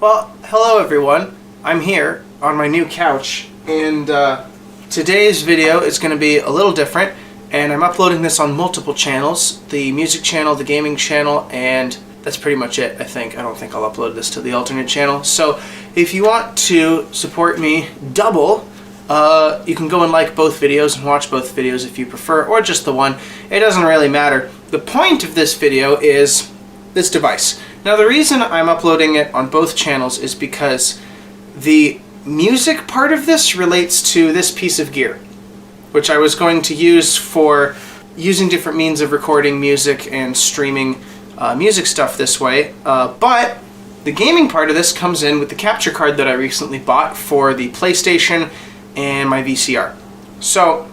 Well, hello everyone. I'm here on my new couch, and today's video is going to be a little different, and I'm uploading this on multiple channels. The music channel, the gaming channel, and that's pretty much it, I think. I don't think I'll upload this to the alternate channel. So if you want to support me double, you can go and like both videos and watch both videos if you prefer, or just the one. It doesn't really matter. The point of this video is this device. Now the reason I'm uploading it on both channels is because the music part of this relates to this piece of gear, which I was going to use for using different means of recording music and streaming music stuff this way, but the gaming part of this comes in with the capture card that I recently bought for the PlayStation and my VCR. So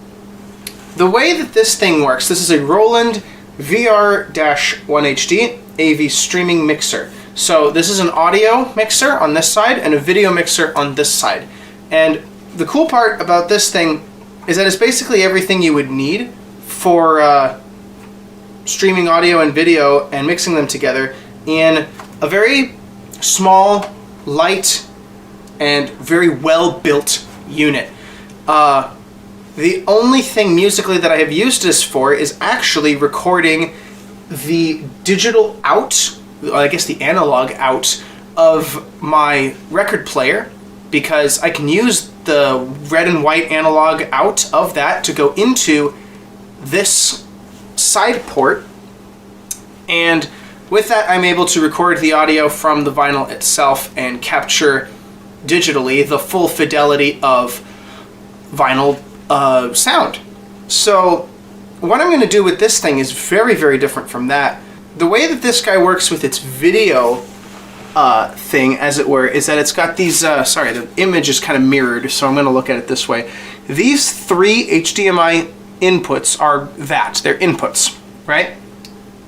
the way that this thing works, this is a Roland VR-1HD AV streaming mixer. So this is an audio mixer on this side and a video mixer on this side. And the cool part about this thing is that it's basically everything you would need for streaming audio and video and mixing them together in a very small, light, and very well-built unit. The only thing musically that I have used this for is actually recording the digital out, I guess the analog out, of my record player, because I can use the red and white analog out of that to go into this side port, and with that I'm able to record the audio from the vinyl itself and capture digitally the full fidelity of vinyl sound. So what I'm going to do with this thing is very, very different from that. The way that this guy works with its video thing, as it were, is that it's got these, sorry, the image is kind of mirrored, so I'm going to look at it this way. These three HDMI inputs are they're inputs, right?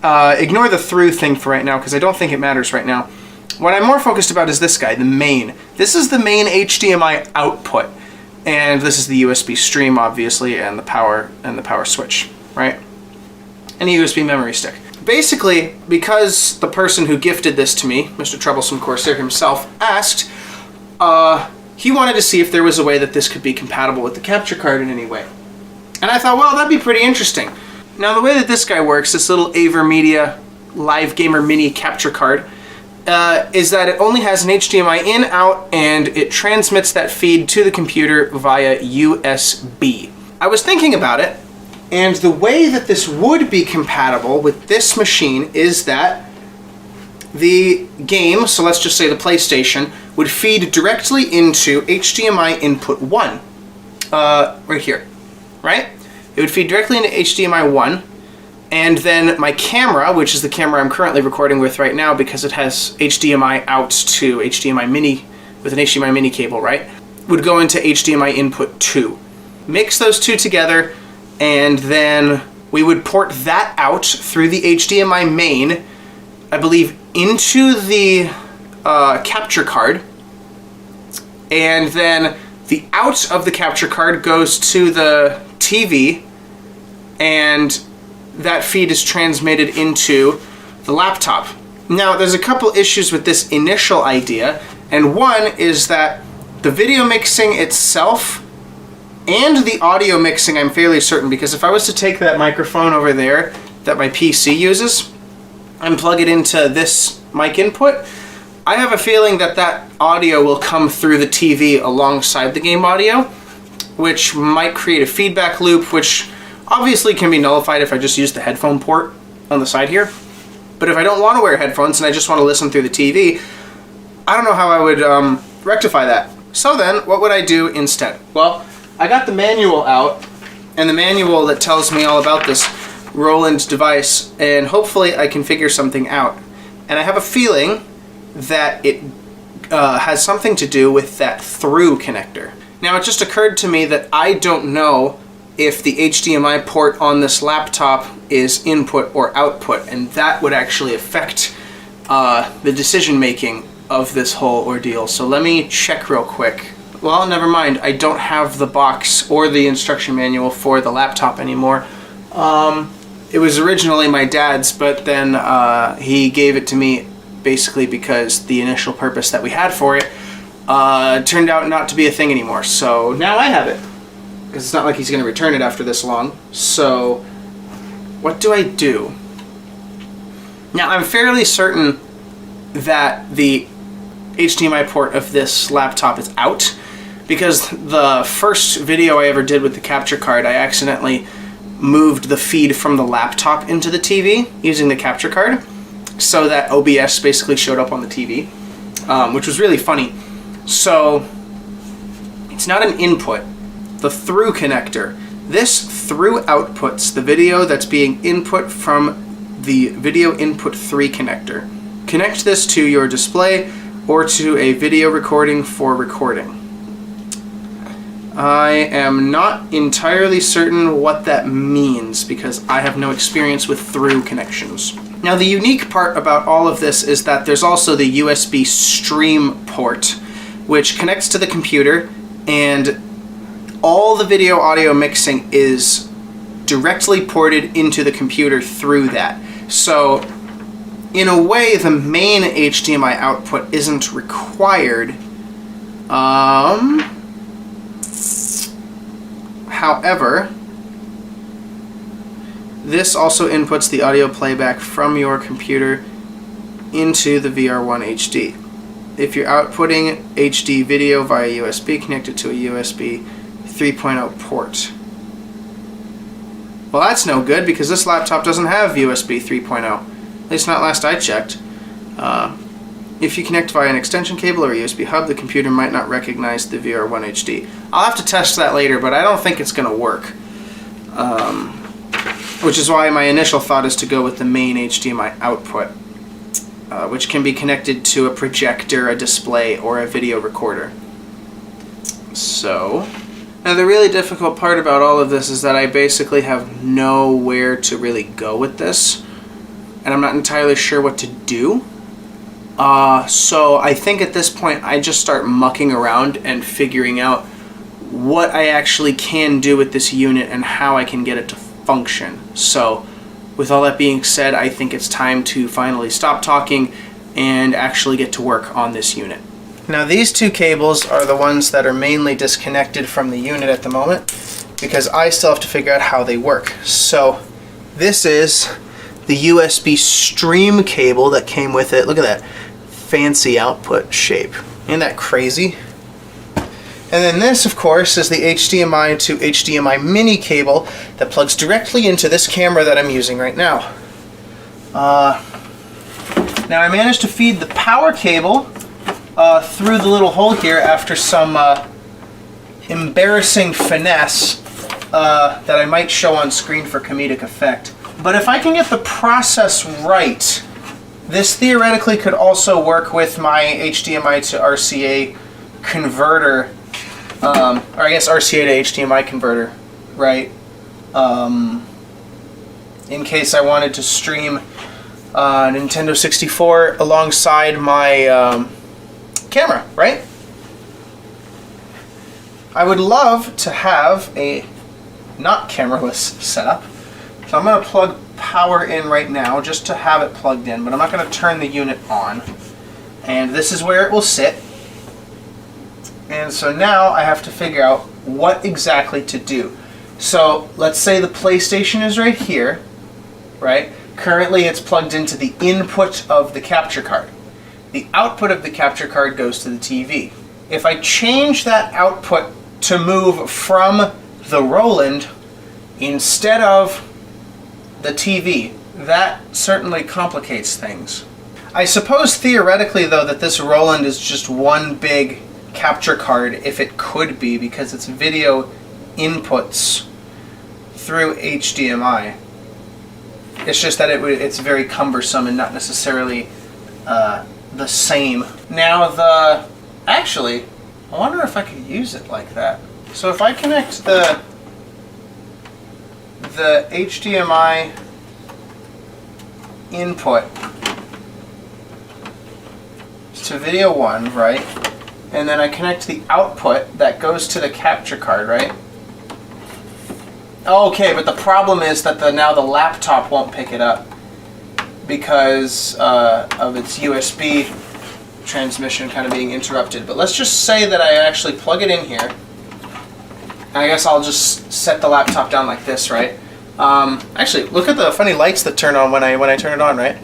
Ignore the THRU thing for right now, because I don't think it matters right now. What I'm more focused about is this guy, the main. This is the main HDMI output, and this is the USB stream, obviously, and the power switch, right? And a USB memory stick. Basically, because the person who gifted this to me, Mr. Troublesome Corsair himself, asked, he wanted to see if there was a way that this could be compatible with the capture card in any way. And I thought, well, that'd be pretty interesting. Now, the way that this guy works, this little AVer Media Live Gamer Mini capture card, is that it only has an HDMI in, out, and it transmits that feed to the computer via USB. I was thinking about it, and the way that this would be compatible with this machine is that the game, so let's just say the PlayStation, would feed directly into HDMI input 1, right here, right? It would feed directly into HDMI 1, and then my camera, which is the camera I'm currently recording with right now because it has HDMI out to HDMI mini, with an HDMI mini cable, right, would go into HDMI input 2. Mix those two together, and then we would port that out through the HDMI main, I believe, into the capture card, and then the out of the capture card goes to the TV, and that feed is transmitted into the laptop. Now, there's a couple issues with this initial idea, and one is that the video mixing itself and the audio mixing, I'm fairly certain, because if I was to take that microphone over there that my PC uses and plug it into this mic input, I have a feeling that that audio will come through the TV alongside the game audio, which might create a feedback loop, which obviously can be nullified if I just use the headphone port on the side here. But if I don't want to wear headphones and I just want to listen through the TV, I don't know how I would rectify that. So then, what would I do instead? Well, I got the manual out, and the manual that tells me all about this Roland device, and hopefully I can figure something out. And I have a feeling that it has something to do with that THRU connector. Now, it just occurred to me that I don't know if the HDMI port on this laptop is input or output, and that would actually affect the decision making of this whole ordeal. So let me check real quick. Well, never mind, I don't have the box or the instruction manual for the laptop anymore. It was originally my dad's, but then he gave it to me basically because the initial purpose that we had for it turned out not to be a thing anymore. So now I have it, because it's not like he's going to return it after this long. So what do I do? Now I'm fairly certain that the HDMI port of this laptop is out, because the first video I ever did with the capture card, I accidentally moved the feed from the laptop into the TV using the capture card, so that OBS basically showed up on the TV, which was really funny. So it's not an input. The THRU connector. This THRU outputs the video that's being input from the video input 3 connector. Connect this to your display or to a video recording for recording. I am not entirely certain what that means because I have no experience with THRU connections. Now the unique part about all of this is that there's also the USB stream port, which connects to the computer, and all the video audio mixing is directly ported into the computer through that. So in a way, the main HDMI output isn't required. However, this also inputs the audio playback from your computer into the VR-1HD. If you're outputting HD video via USB, connect it to a USB 3.0 port. Well, that's no good because this laptop doesn't have USB 3.0. At least not last I checked. If you connect via an extension cable or a USB hub, the computer might not recognize the VR-1HD. I'll have to test that later, but I don't think it's going to work. Which is why my initial thought is to go with the main HDMI output, which can be connected to a projector, a display, or a video recorder. So, now the really difficult part about all of this is that I basically have nowhere to really go with this, and I'm not entirely sure what to do. So I think at this point I just start mucking around and figuring out what I actually can do with this unit and how I can get it to function. So with all that being said, I think it's time to finally stop talking and actually get to work on this unit. Now these two cables are the ones that are mainly disconnected from the unit at the moment because I still have to figure out how they work. So this is the USB stream cable that came with it. Look at that fancy output shape. Isn't that crazy? And then this, of course, is the HDMI to HDMI mini cable that plugs directly into this camera that I'm using right now. Now I managed to feed the power cable through the little hole here after some embarrassing finesse that I might show on screen for comedic effect. But if I can get the process right, this theoretically could also work with my HDMI to RCA converter, or I guess RCA to HDMI converter, right? In case I wanted to stream Nintendo 64 alongside my camera, right? I would love to have a not cameraless setup. So I'm going to plug power in right now just to have it plugged in, but I'm not going to turn the unit on. And this is where it will sit. And so now I have to figure out what exactly to do. So let's say the PlayStation is right here, right? Currently it's plugged into the input of the capture card. The output of the capture card goes to the TV. If I change that output to move from the Roland instead of the TV, that certainly complicates things. I suppose theoretically though that this Roland is just one big capture card, if it could be, because it's video inputs through HDMI. It's just that it's very cumbersome and not necessarily the same. Now actually, I wonder if I could use it like that. So if I connect the HDMI input to video 1, right? And then I connect the output that goes to the capture card, right? Okay, but the problem is that now the laptop won't pick it up. because of its USB transmission kind of being interrupted. But let's just say that I actually plug it in here. And I guess I'll just set the laptop down like this, right? Actually, look at the funny lights that turn on when I turn it on, right?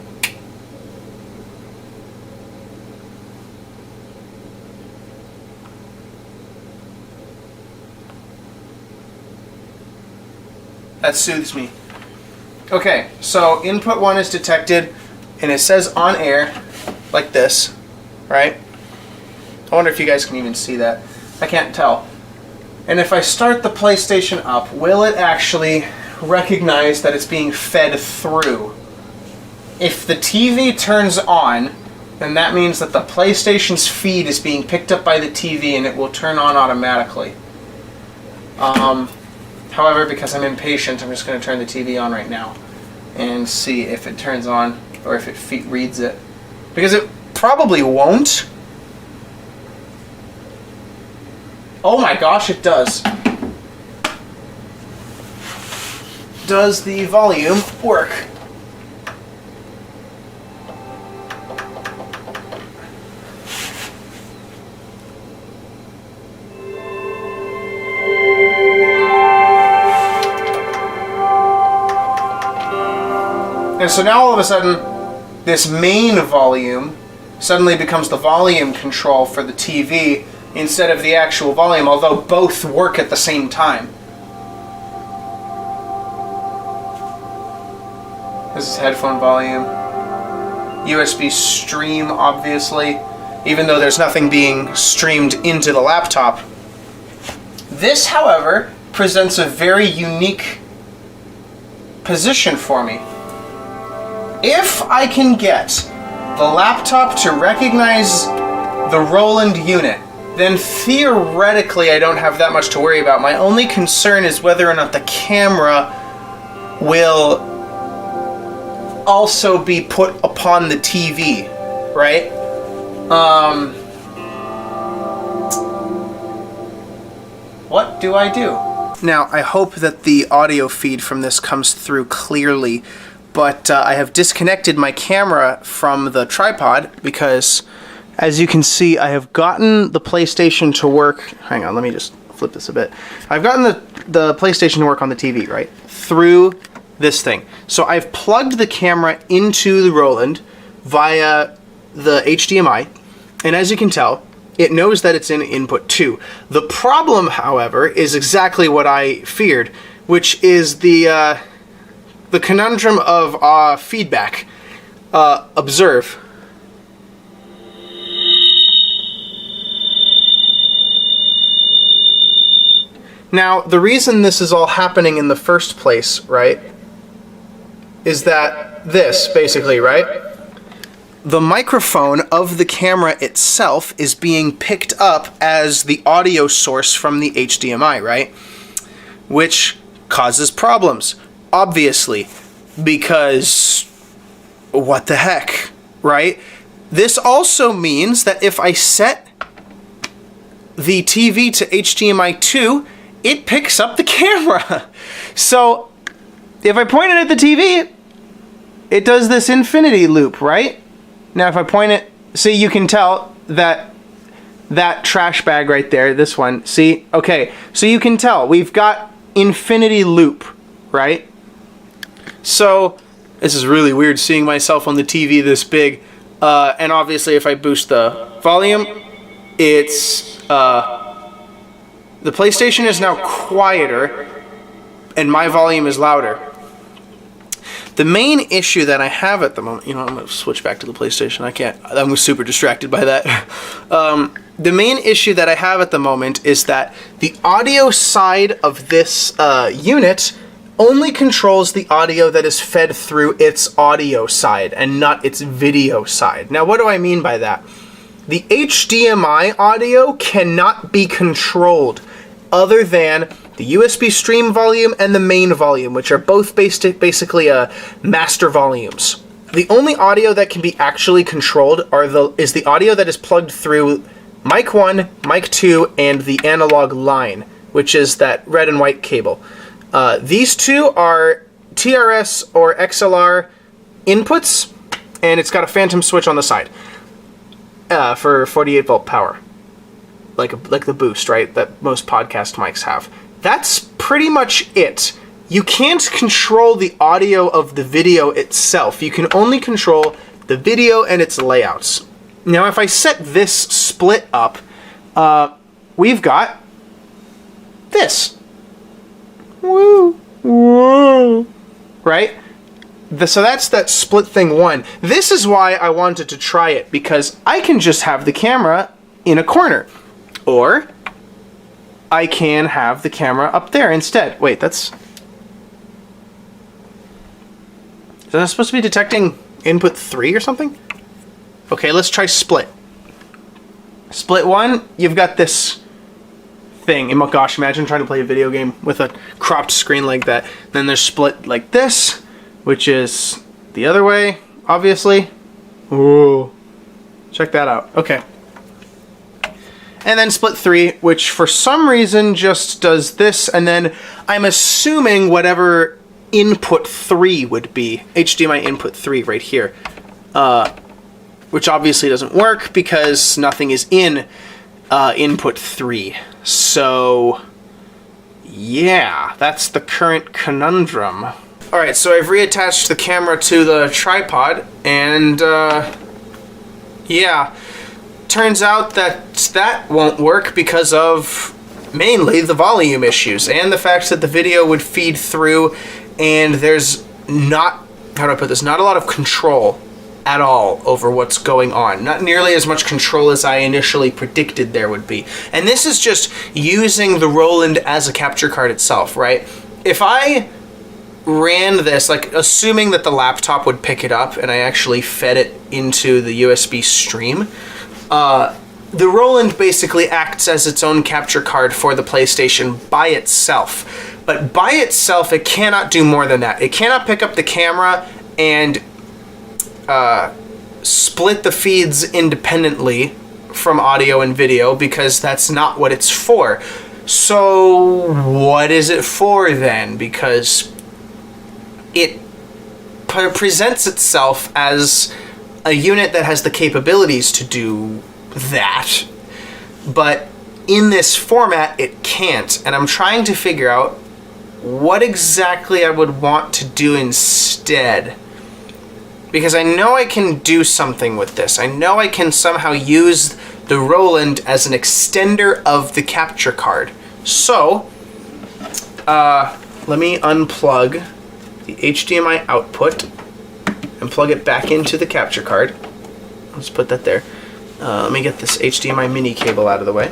That soothes me. Okay, so input 1 is detected, and it says on air, like this, right? I wonder if you guys can even see that. I can't tell. And if I start the PlayStation up, will it actually recognize that it's being fed through? If the TV turns on, then that means that the PlayStation's feed is being picked up by the TV and it will turn on automatically. However, because I'm impatient, I'm just going to turn the TV on right now and see if it turns on or if it reads it. Because it probably won't. Oh my gosh, it does. Does the volume work? And so now all of a sudden, this main volume suddenly becomes the volume control for the TV instead of the actual volume, although both work at the same time. This is headphone volume. USB stream, obviously, even though there's nothing being streamed into the laptop. This, however, presents a very unique position for me. If I can get the laptop to recognize the Roland unit, then theoretically I don't have that much to worry about. My only concern is whether or not the camera will also be put upon the TV, right? What do I do? Now, I hope that the audio feed from this comes through clearly, but I have disconnected my camera from the tripod because, as you can see, I have gotten the PlayStation to work. Hang on, let me just flip this a bit. I've gotten the PlayStation to work on the TV, right? Through this thing. So I've plugged the camera into the Roland via the HDMI, and as you can tell, it knows that it's in input 2. The problem, however, is exactly what I feared, which is the conundrum of feedback. Observe. Now, the reason this is all happening in the first place, right, is that this, basically, right? The microphone of the camera itself is being picked up as the audio source from the HDMI, right? Which causes problems, obviously, because what the heck, right? This also means that if I set the TV to HDMI 2, it picks up the camera. So if I point it at the TV, it does this infinity loop, right? Now if I point it, see, you can tell that that trash bag right there, this one, see? Okay, so you can tell we've got infinity loop, right? So this is really weird seeing myself on the TV this big. And obviously if I boost the volume, it's the PlayStation is now quieter and my volume is louder. The main issue that I have at the moment, you know, I'm going to switch back to the PlayStation. I'm super distracted by that. The main issue that I have at the moment is that the audio side of this unit only controls the audio that is fed through its audio side and not its video side. Now, what do I mean by that? The HDMI audio cannot be controlled other than the USB stream volume and the main volume, which are both basically master volumes. The only audio that can be actually controlled is the audio that is plugged through mic 1, mic 2, and the analog line, which is that red and white cable. These two are TRS or XLR inputs, and it's got a phantom switch on the side for 48 volt power, like the boost, right, that most podcast mics have. That's pretty much it. You can't control the audio of the video itself. You can only control the video and its layouts. Now, if I set this split up, we've got this. Woo, woo, right? So that's that split thing one. This is why I wanted to try it, because I can just have the camera in a corner. Or I can have the camera up there instead. Wait, is that supposed to be detecting input 3 or something? Okay, let's try split. Split 1, you've got this thing. Oh my gosh, imagine trying to play a video game with a cropped screen like that. Then there's split like this, which is the other way, obviously. Ooh, check that out. Okay. And then split 3, which for some reason just does this, and then I'm assuming whatever input 3 would be, HDMI input 3 right here, which obviously doesn't work because nothing is in input 3. So yeah, that's the current conundrum. Alright, so I've reattached the camera to the tripod, and yeah, turns out that won't work because of mainly the volume issues and the fact that the video would feed through, and there's not, how do I put this, not a lot of control at all over what's going on. Not nearly as much control as I initially predicted there would be. And this is just using the Roland as a capture card itself, right? If I ran this, like assuming that the laptop would pick it up and I actually fed it into the USB stream, the Roland basically acts as its own capture card for the PlayStation by itself. But by itself, it cannot do more than that. It cannot pick up the camera and split the feeds independently from audio and video, because that's not what it's for. So what is it for then? Because it presents itself as a unit that has the capabilities to do that, but in this format it can't, and I'm trying to figure out what exactly I would want to do instead, because I know I can do something with this. I know I can somehow use the Roland as an extender of the capture card. So let me unplug the HDMI output and plug it back into the capture card. Let's put that there. Let me get this HDMI mini cable out of the way.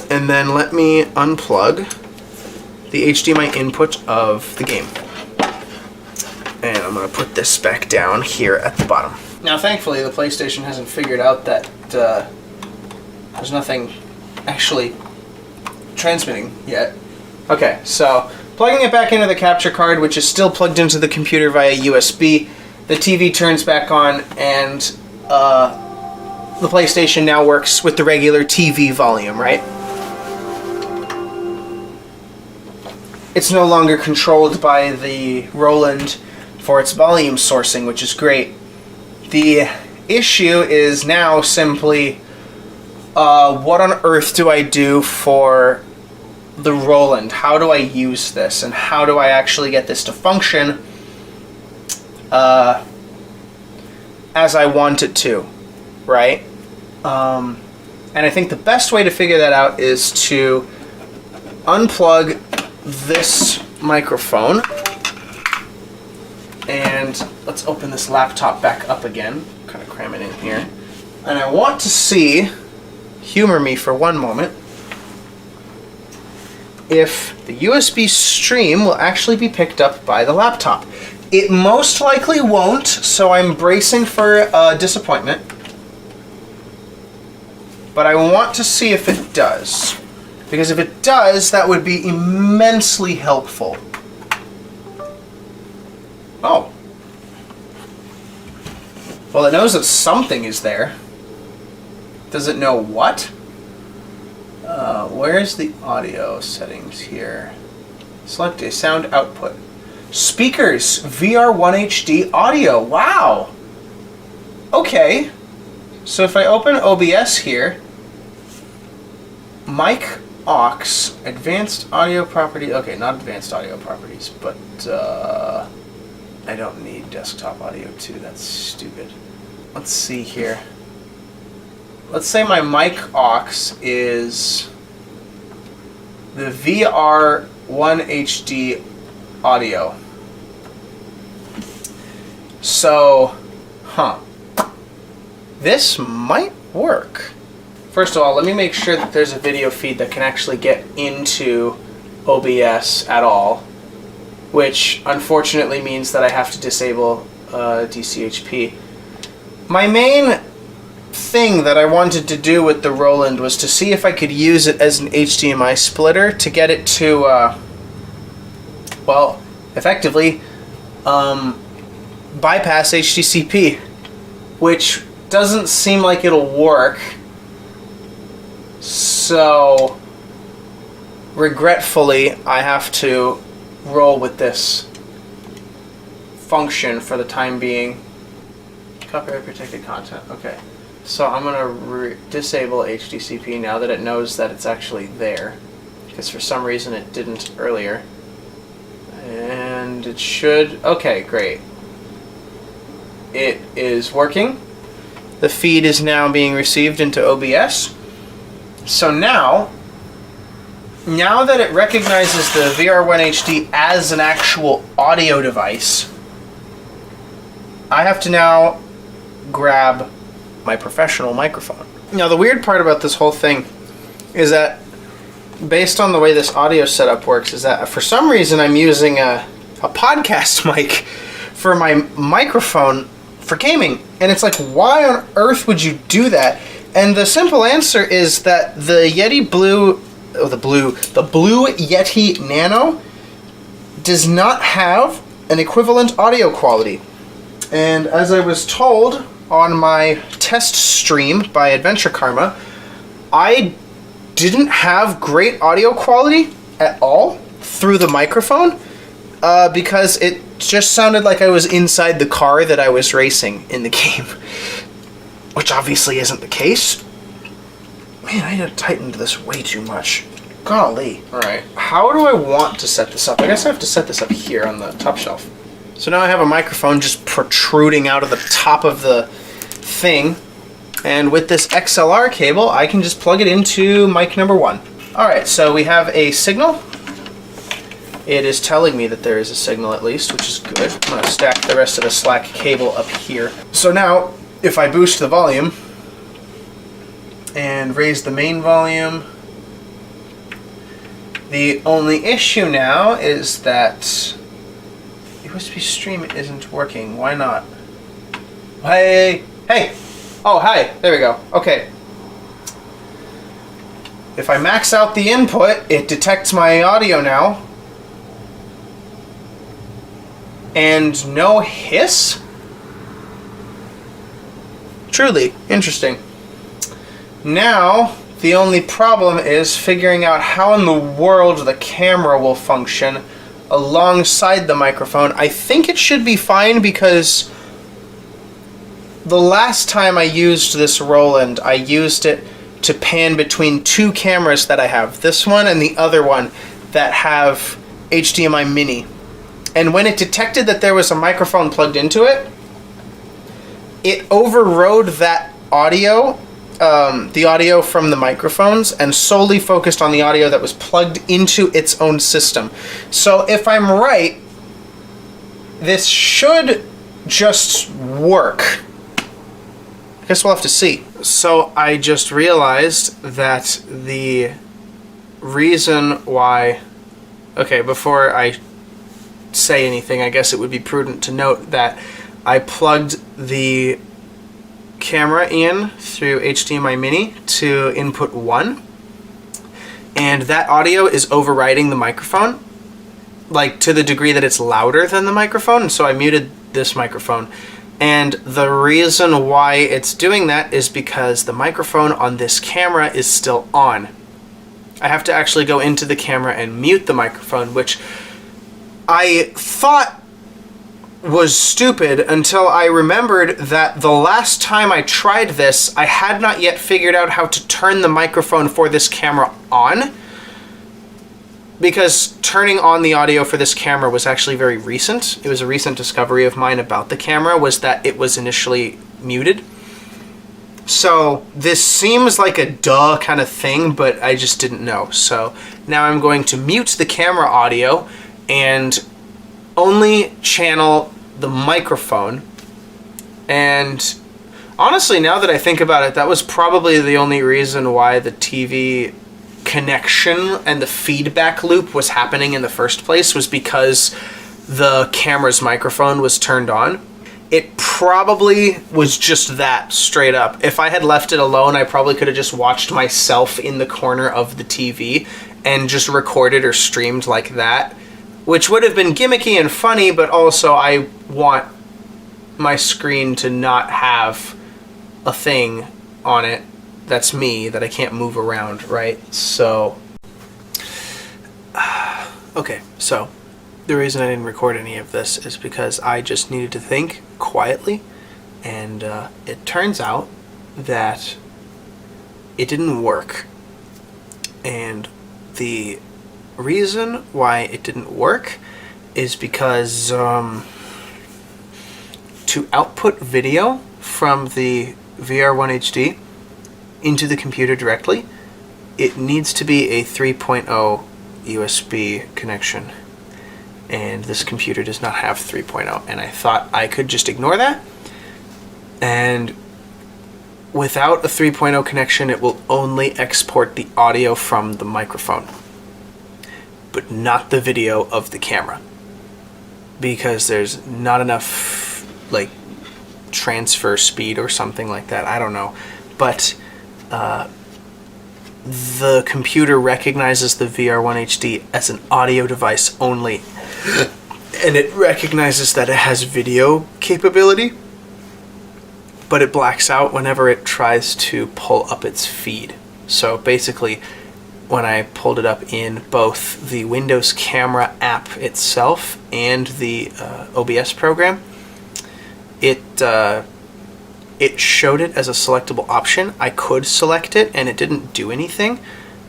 And then let me unplug the HDMI input of the game. And I'm going to put this back down here at the bottom. Now thankfully the PlayStation hasn't figured out that there's nothing actually transmitting yet. Okay, so plugging it back into the capture card, which is still plugged into the computer via USB, the TV turns back on, and the PlayStation now works with the regular TV volume, right? It's no longer controlled by the Roland for its volume sourcing, which is great. The issue is now simply, what on earth do I do for the Roland? How do I use this, and how do I actually get this to function as I want it to, right? And I think the best way to figure that out is to unplug this microphone, and let's open this laptop back up again, kind of cram it in here, and I want to see, humor me for one moment, if the USB stream will actually be picked up by the laptop. It most likely won't, so I'm bracing for disappointment. But I want to see if it does. Because if it does, that would be immensely helpful. Oh. Well, it knows that something is there. Does it know what? Where's the audio settings here? Select a sound output. Speakers, VR-1HD audio. Wow. Okay. So if I open OBS here, mic aux, advanced audio property. Okay, not advanced audio properties, but I don't need desktop audio too. That's stupid. Let's see here. Let's say my mic aux is the VR-1HD audio. So, this might work. First of all, let me make sure that there's a video feed that can actually get into OBS at all, which unfortunately means that I have to disable DCHP. My main thing that I wanted to do with the Roland was to see if I could use it as an HDMI splitter to get it to, well, effectively bypass HDCP, which doesn't seem like it'll work. So, regretfully, I have to roll with this function for the time being. Copyright protected content. Okay. So I'm going to disable HDCP now that it knows that it's actually there, because for some reason it didn't earlier. And it should... Okay, great. It is working. The feed is now being received into OBS. So now that it recognizes the VR-1HD as an actual audio device, I have to now grab my professional microphone. Now the weird part about this whole thing is that based on the way this audio setup works is that for some reason I'm using a podcast mic for my microphone for gaming, and it's like, why on earth would you do that? And the simple answer is that the Blue Yeti Nano does not have an equivalent audio quality. And as I was told on my test stream by Adventure Karma, I didn't have great audio quality at all through the microphone because it just sounded like I was inside the car that I was racing in the game, which obviously isn't the case. Man, I tightened this way too much. Golly. Alright, how do I want to set this up? I guess I have to set this up here on the top shelf. So now I have a microphone just protruding out of the top of the thing, and with this XLR cable I can just plug it into mic number 1. Alright, so we have a signal. It is telling me that there is a signal at least, which is good. I'm going to stack the rest of the slack cable up here. So now, if I boost the volume and raise the main volume, the only issue now is that USB stream isn't working. Why not? Hey! Oh, hi! There we go. Okay. If I max out the input, it detects my audio now. And no hiss? Truly interesting. Now, the only problem is figuring out how in the world the camera will function alongside the microphone. I think it should be fine because the last time I used this Roland, I used it to pan between two cameras that I have. This one and the other one that have HDMI mini. And when it detected that there was a microphone plugged into it, it overrode that audio, the audio from the microphones, and solely focused on the audio that was plugged into its own system. So if I'm right, this should just work. I guess we'll have to see. So I just realized that the reason why... Okay, before I say anything, I guess it would be prudent to note that I plugged the camera in through HDMI mini to input 1, and that audio is overriding the microphone, like to the degree that it's louder than the microphone, so I muted this microphone. And the reason why it's doing that is because the microphone on this camera is still on. I have to actually go into the camera and mute the microphone, which I thought was stupid until I remembered that the last time I tried this, I had not yet figured out how to turn the microphone for this camera on, because turning on the audio for this camera was actually very recent. It was a recent discovery of mine about the camera, was that it was initially muted. So this seems like a duh kind of thing, but I just didn't know. So now I'm going to mute the camera audio and only channel the microphone. And honestly, now that I think about it, that was probably the only reason why the TV connection and the feedback loop was happening in the first place, was because the camera's microphone was turned on. It probably was just that, straight up. If I had left it alone, I probably could have just watched myself in the corner of the TV and just recorded or streamed like that, which would have been gimmicky and funny, but also I want my screen to not have a thing on it that's me, that I can't move around, right? So, okay, so the reason I didn't record any of this is because I just needed to think quietly, and it turns out that it didn't work. And the reason why it didn't work is because to output video from the VR-1HD into the computer directly, it needs to be a 3.0 USB connection, and this computer does not have 3.0, and I thought I could just ignore that, and without a 3.0 connection it will only export the audio from the microphone, but not the video of the camera, because there's not enough like transfer speed or something like that. I don't know, but the computer recognizes the VR-1HD as an audio device only, and it recognizes that it has video capability, but it blacks out whenever it tries to pull up its feed. So basically, when I pulled it up in both the Windows Camera app itself and the OBS program, it showed it as a selectable option. I could select it and it didn't do anything,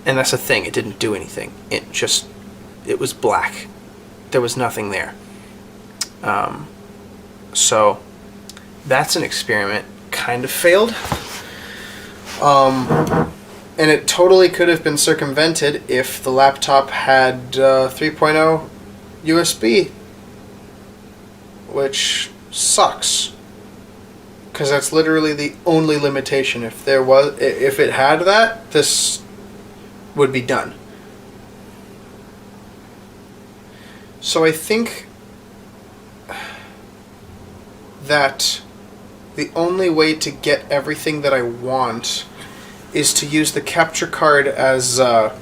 and that's the thing, it didn't do anything. It was black. There was nothing there. So that's an experiment. Kind of failed. And it totally could have been circumvented if the laptop had 3.0 USB, which sucks, because that's literally the only limitation. If it had that, this would be done. So I think that the only way to get everything that I want is to use the capture card as the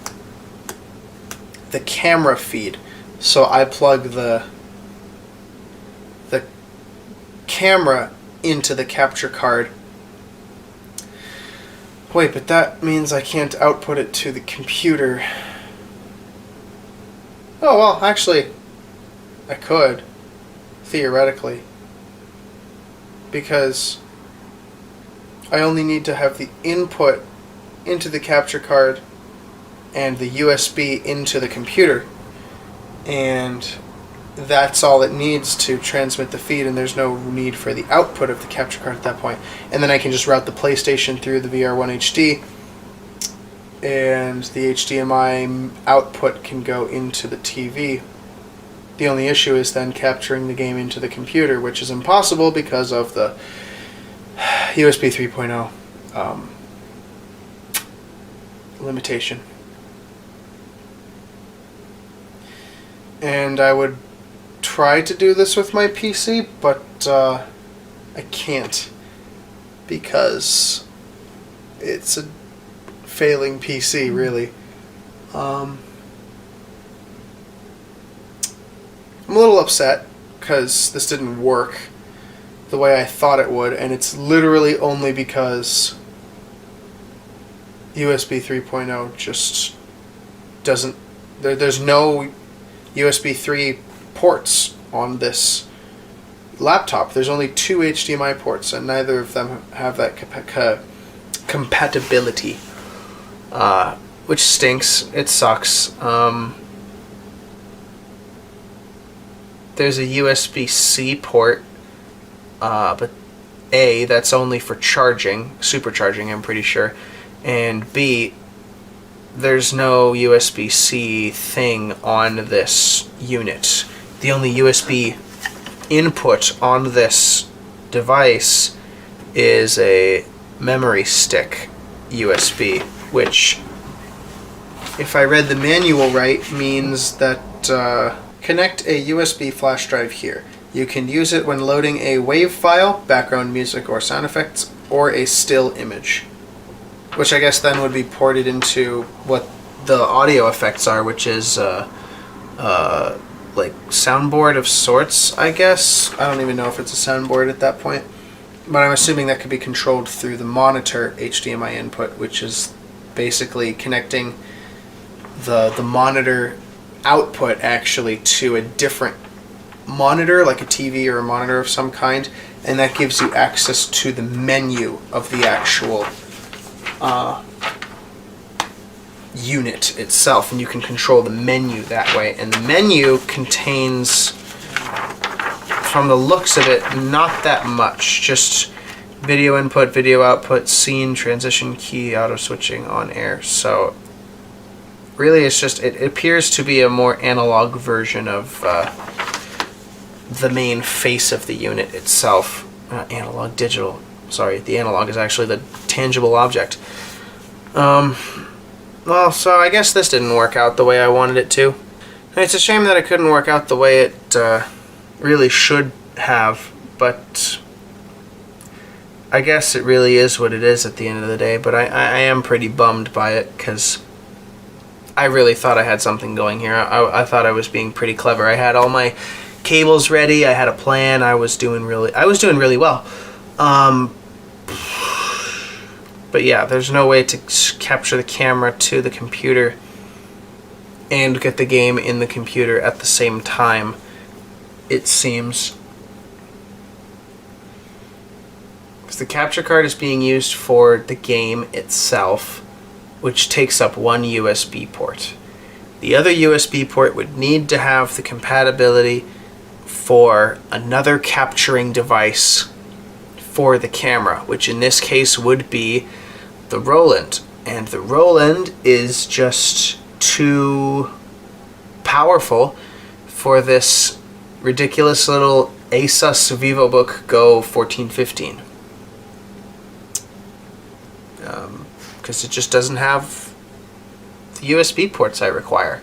camera feed. So I plug the camera into the capture card. Wait, but that means I can't output it to the computer. Oh, well, actually, I could, theoretically, because I only need to have the input into the capture card and the USB into the computer, and that's all it needs to transmit the feed, and there's no need for the output of the capture card at that point. And then I can just route the PlayStation through the VR-1HD, and the HDMI output can go into the TV. The only issue is then capturing the game into the computer, which is impossible because of the USB 3.0 limitation. And I would try to do this with my PC, but I can't, because it's a failing PC, really. I'm a little upset because this didn't work the way I thought it would, and it's literally only because USB 3.0 just doesn't... There's no USB 3 ports on this laptop. There's only 2 HDMI ports, and neither of them have that compatibility, which stinks. It sucks. There's a USB-C port, but A, that's only for charging, supercharging, I'm pretty sure, and B, there's no USB-C thing on this unit. The only USB input on this device is a memory stick USB, which, if I read the manual right, means that connect a USB flash drive here. You can use it when loading a WAV file, background music or sound effects, or a still image. Which I guess then would be ported into what the audio effects are, which is like soundboard of sorts, I guess. I don't even know if it's a soundboard at that point. But I'm assuming that could be controlled through the monitor HDMI input, which is basically connecting the monitor output actually to a different monitor, like a TV or a monitor of some kind, and that gives you access to the menu of the actual unit itself, and you can control the menu that way. And the menu contains, from the looks of it, not that much. Just video input, video output, scene, transition key, auto switching, on air. So really it's just, it appears to be a more analog version of the main face of the unit itself. Not analog, digital. Sorry, the analog is actually the tangible object. Well, so I guess this didn't work out the way I wanted it to. And it's a shame that it couldn't work out the way it really should have, but I guess it really is what it is at the end of the day. But I am pretty bummed by it, because I really thought I had something going here. I thought I was being pretty clever. I had all my cables ready, I had a plan, I was doing really well. But yeah, there's no way to capture the camera to the computer and get the game in the computer at the same time, it seems. Because the capture card is being used for the game itself, which takes up one USB port. The other USB port would need to have the compatibility for another capturing device for the camera, which in this case would be the Roland. And the Roland is just too powerful for this ridiculous little Asus VivoBook Go 1415. Because it just doesn't have the USB ports I require.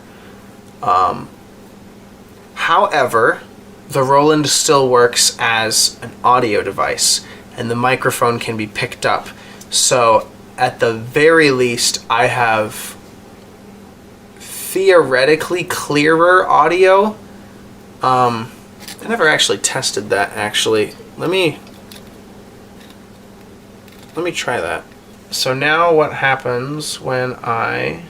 However, the Roland still works as an audio device, and the microphone can be picked up. So at the very least, I have theoretically clearer audio. I never actually tested that, actually. Let me try that. So now what happens when I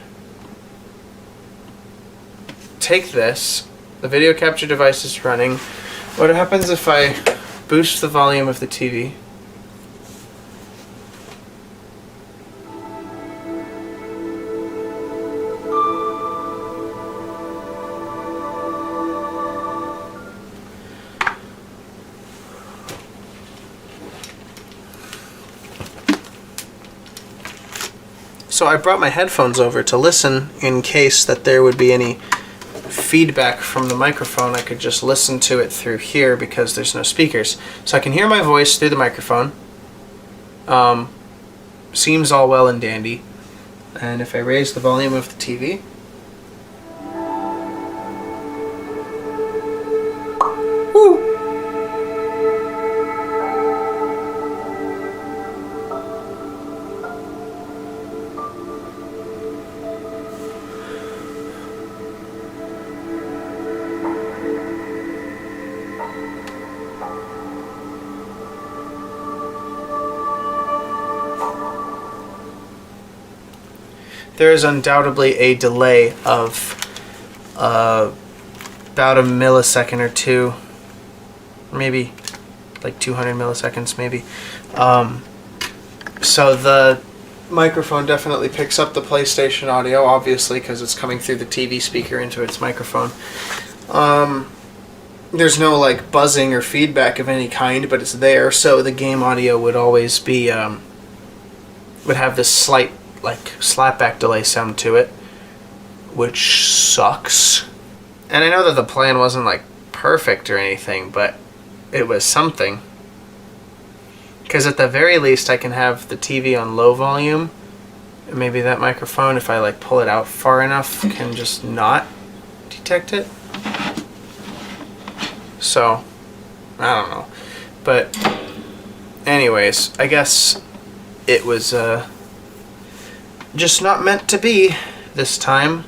take this, the video capture device is running. What happens if I boost the volume of the TV? So I brought my headphones over to listen in case that there would be any feedback from the microphone. I could just listen to it through here because there's no speakers. So I can hear my voice through the microphone. Seems all well and dandy. And if I raise the volume of the TV, woo! There is undoubtedly a delay of about a millisecond or two, maybe like 200 milliseconds maybe. So the microphone definitely picks up the PlayStation audio, obviously, because it's coming through the TV speaker into its microphone. There's no like buzzing or feedback of any kind, but it's there, so the game audio would always be would have this slight like slapback delay sound to it, which sucks. And I know that the plan wasn't like perfect or anything, but it was something. Because at the very least I can have the TV on low volume, and maybe that microphone, if I like pull it out far enough, can just not detect it. So, I don't know. But anyways, I guess it was just not meant to be this time.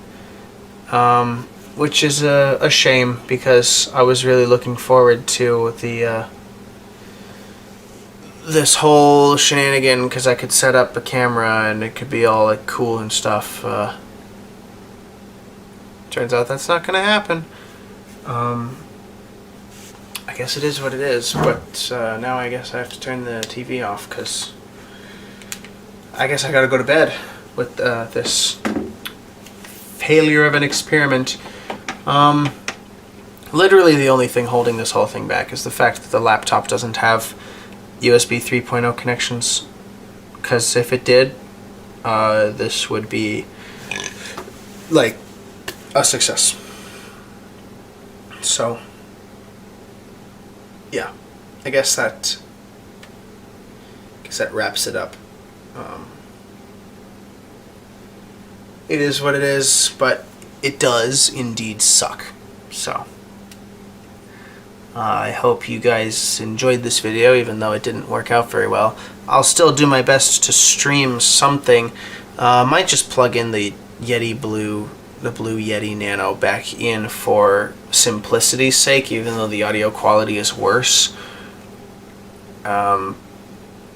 Which is a shame, because I was really looking forward to the this whole shenanigan, because I could set up a camera and it could be all like cool and stuff. Turns out that's not gonna happen. I guess it is what it is, but now I guess I have to turn the TV off, because I guess I gotta go to bed with this failure of an experiment. Literally the only thing holding this whole thing back is the fact that the laptop doesn't have USB 3.0 connections, because if it did, this would be like a success. So yeah, I guess that wraps it up. It is what it is, but it does indeed suck. So I hope you guys enjoyed this video, even though it didn't work out very well. I'll still do my best to stream something. Might just plug in the Blue Yeti Nano back in for simplicity's sake, even though the audio quality is worse. I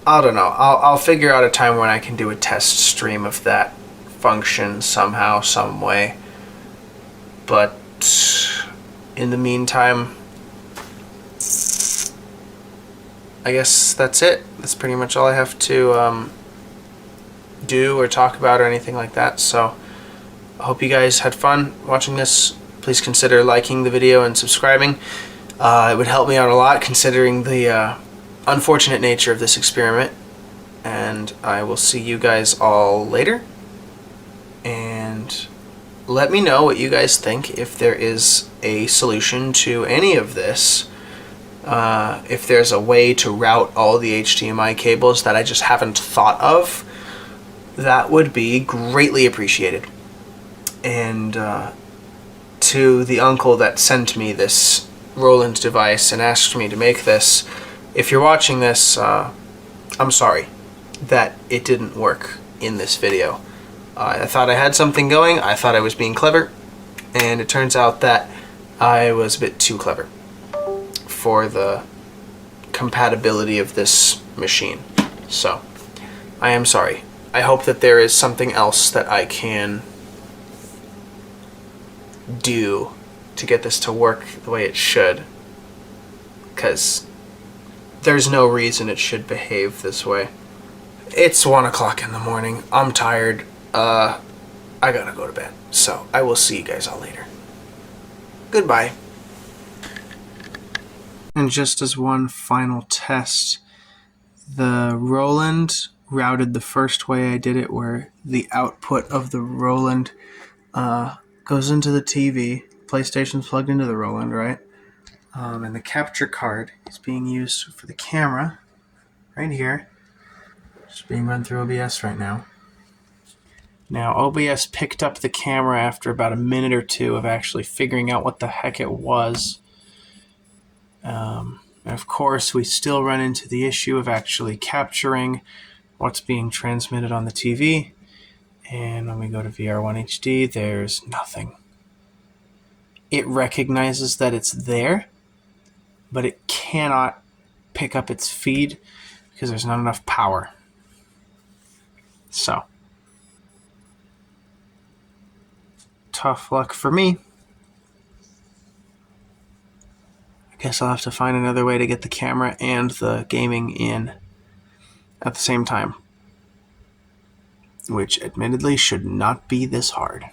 don't know. I'll figure out a time when I can do a test stream of that function somehow, some way. But in the meantime, I guess that's it. That's pretty much all I have to do or talk about or anything like that. So I hope you guys had fun watching this. Please consider liking the video and subscribing. It would help me out a lot, considering the unfortunate nature of this experiment. And I will see you guys all later. And let me know what you guys think, if there is a solution to any of this. If there's a way to route all the HDMI cables that I just haven't thought of, that would be greatly appreciated. And to the uncle that sent me this Roland device and asked me to make this, if you're watching this, I'm sorry that it didn't work in this video. I thought I had something going, I thought I was being clever, and it turns out that I was a bit too clever for the compatibility of this machine. So, I am sorry. I hope that there is something else that I can do to get this to work the way it should, because there's no reason it should behave this way. It's 1 o'clock in the morning. I'm tired. I gotta go to bed. So, I will see you guys all later. Goodbye. And just as one final test, the Roland routed the first way I did it, where the output of the Roland goes into the TV. PlayStation's plugged into the Roland, right? And the capture card is being used for the camera right here. It's being run through OBS right now. Now, OBS picked up the camera after about a minute or two of actually figuring out what the heck it was. And of course, we still run into the issue of actually capturing what's being transmitted on the TV. And when we go to VR-1HD, there's nothing. It recognizes that it's there, but it cannot pick up its feed because there's not enough power. So, tough luck for me. guess I'll have to find another way to get the camera and the gaming in at the same time. Which admittedly should not be this hard.